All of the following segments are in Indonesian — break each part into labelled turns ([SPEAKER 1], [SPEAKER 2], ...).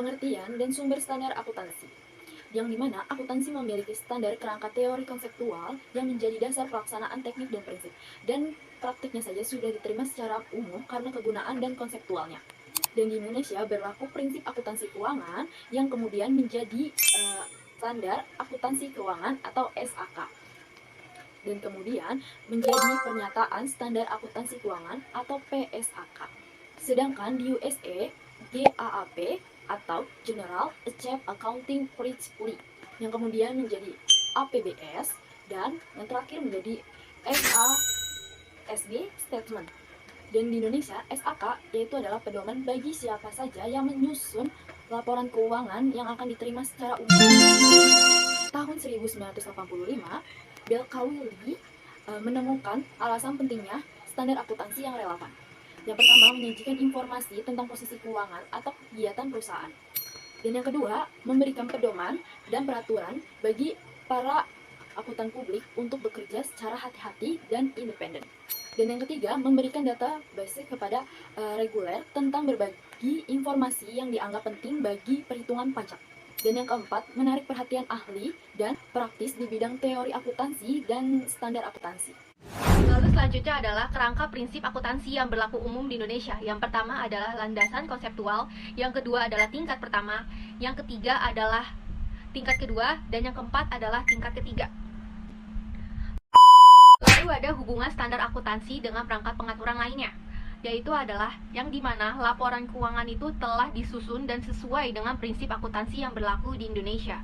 [SPEAKER 1] pengertian dan sumber standar akuntansi, yang dimana akuntansi memiliki standar kerangka teori konseptual yang menjadi dasar pelaksanaan teknik dan prinsip, dan praktiknya saja sudah diterima secara umum karena kegunaan dan konseptualnya. Dan di Indonesia berlaku prinsip akuntansi keuangan yang kemudian menjadi standar akuntansi keuangan atau SAK, dan kemudian menjadi pernyataan standar akuntansi keuangan atau PSAK. Sedangkan di USA, GAAP atau General Account Accounting Principles yang kemudian menjadi APBS, dan yang terakhir menjadi SASB Statement. Dan di Indonesia, SAK yaitu adalah pedoman bagi siapa saja yang menyusun laporan keuangan yang akan diterima secara umum. Tahun 1985, Bill Cawley menemukan alasan pentingnya standar akuntansi yang relevan. Yang pertama, menyajikan informasi tentang posisi keuangan atau kegiatan perusahaan. Dan yang kedua, memberikan pedoman dan peraturan bagi para akuntan publik untuk bekerja secara hati-hati dan independen. Dan yang ketiga, memberikan data basic kepada reguler tentang berbagi informasi yang dianggap penting bagi perhitungan pajak. Dan yang keempat, menarik perhatian ahli dan praktis di bidang teori akuntansi dan standar akuntansi.
[SPEAKER 2] Lalu selanjutnya adalah kerangka prinsip akuntansi yang berlaku umum di Indonesia. Yang pertama adalah landasan konseptual, yang kedua adalah tingkat pertama, yang ketiga adalah tingkat kedua, dan yang keempat adalah tingkat ketiga. Lalu ada hubungan standar akuntansi dengan perangkat pengaturan lainnya, yaitu adalah yang dimana laporan keuangan itu telah disusun dan sesuai dengan prinsip akuntansi yang berlaku di Indonesia.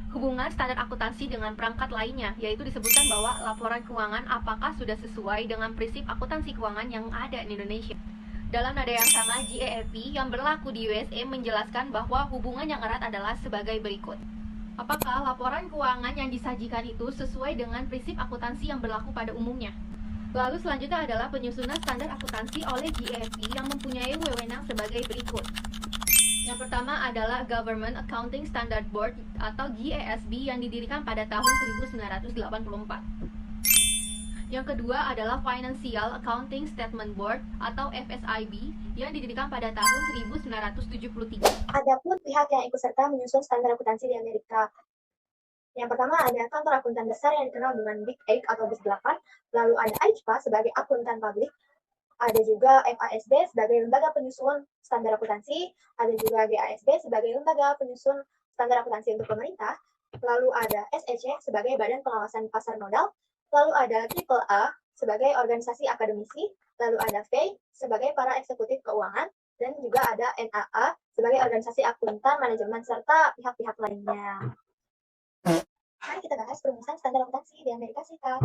[SPEAKER 2] Hubungan standar akuntansi dengan perangkat lainnya, yaitu disebutkan bahwa laporan keuangan apakah sudah sesuai dengan prinsip akuntansi keuangan yang ada di Indonesia. Dalam nada yang sama, GAAP yang berlaku di USA menjelaskan bahwa hubungan yang erat adalah sebagai berikut. Apakah laporan keuangan yang disajikan itu sesuai dengan prinsip akuntansi yang berlaku pada umumnya? Lalu selanjutnya adalah penyusunan standar akuntansi oleh GAAP yang mempunyai wewenang sebagai berikut. Yang pertama adalah Government Accounting Standard Board atau GASB yang didirikan pada tahun 1984. Yang kedua adalah Financial Accounting Statement Board atau FSIB yang didirikan pada tahun 1973.
[SPEAKER 3] Adapun pihak yang ikut serta menyusun standar akuntansi di Amerika. Yang pertama ada kantor akuntan besar yang dikenal dengan Big 8 atau Big 8, lalu ada AICPA sebagai akuntan publik, ada juga FASB sebagai lembaga penyusun standar akuntansi, ada juga GASB sebagai lembaga penyusun standar akuntansi untuk pemerintah, lalu ada SEC sebagai badan pengawasan pasar modal, lalu ada AAA sebagai organisasi akademisi, lalu ada FEI sebagai para eksekutif keuangan, dan juga ada NAA sebagai organisasi akuntan manajemen serta pihak-pihak lainnya. Mari kita bahas perumusan standar akuntansi di Amerika Serikat.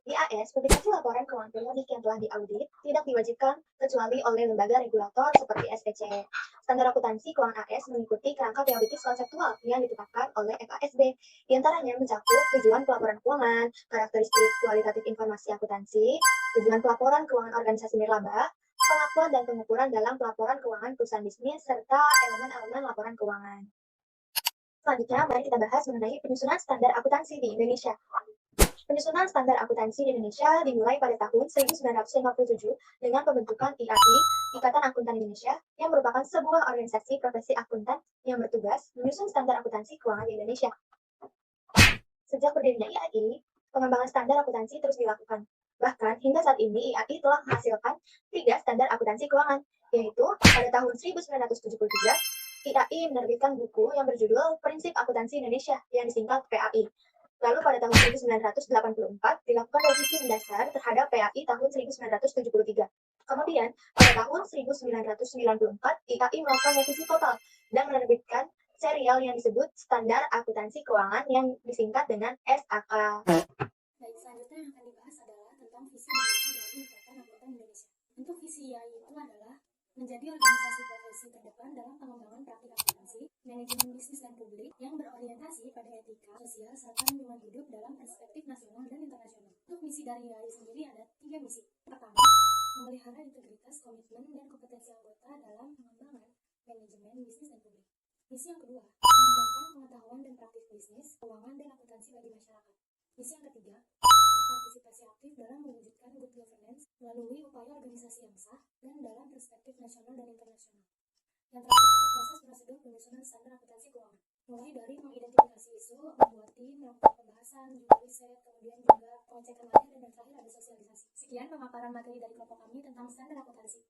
[SPEAKER 3] Di AS, publikasi laporan keuangan periodik yang telah diaudit tidak diwajibkan kecuali oleh lembaga regulator seperti SEC. Standar akuntansi keuangan AS mengikuti kerangka teoritis konseptual yang ditetapkan oleh FASB. Di antaranya mencakup tujuan pelaporan keuangan, karakteristik kualitatif informasi akuntansi, tujuan pelaporan keuangan organisasi nirlaba, pengakuan dan pengukuran dalam pelaporan keuangan perusahaan bisnis, serta elemen-elemen laporan keuangan. Selanjutnya, mari kita bahas mengenai penyusunan standar akuntansi di Indonesia. Penyusunan standar akuntansi di Indonesia dimulai pada tahun 1957 dengan pembentukan IAI, Ikatan Akuntan Indonesia, yang merupakan sebuah organisasi profesi akuntan yang bertugas menyusun standar akuntansi keuangan di Indonesia. Sejak berdirinya IAI, pengembangan standar akuntansi terus dilakukan. Bahkan hingga saat ini IAI telah menghasilkan 3 standar akuntansi keuangan, yaitu pada tahun 1973, IAI menerbitkan buku yang berjudul Prinsip Akuntansi Indonesia yang disingkat PAI. Lalu pada tahun 1984 dilakukan revisi mendasar terhadap PAI tahun 1973. Kemudian pada tahun 1994 IAI melakukan revisi total dan menerbitkan serial yang disebut Standar Akuntansi Keuangan yang disingkat dengan SAK.
[SPEAKER 4] Baik, selanjutnya yang akan dibahas adalah tentang visi dan misi dari Ikatan Akuntan Indonesia. Untuk visi IAI itu adalah menjadi organisasi profesi terdepan dalam pengembangan praktik akuntansi, manajemen bisnis dan publik yang berorientasi pada etika, sosial, serta lingkungan hidup dalam perspektif nasional dan internasional. Untuk misi dari IAI sendiri ada 3 misi. Pertama, memelihara integritas, komitmen, dan kompetensi anggota dalam pengembangan manajemen bisnis dan publik. Misi yang kedua, mengembangkan pengetahuan dan praktik bisnis, keuangan, dan akuntansi bagi masyarakat. Misi yang ketiga, berpartisipasi aktif dalam mewujudkan good governance melalui upaya organisasi yang sah dan dalam perspektif nasional dan internasional. Yang terakhir ada proses prosedur penyusunan standar akuntansi keuangan. Mulai dari mengidentifikasi isu, membuat tim, melakukan pembahasan, juga riset, kemudian juga pengecekan materi, dan terakhir ada sosialisasi. Sekian pemaparan materi dari kelompok kami tentang standar akuntansi.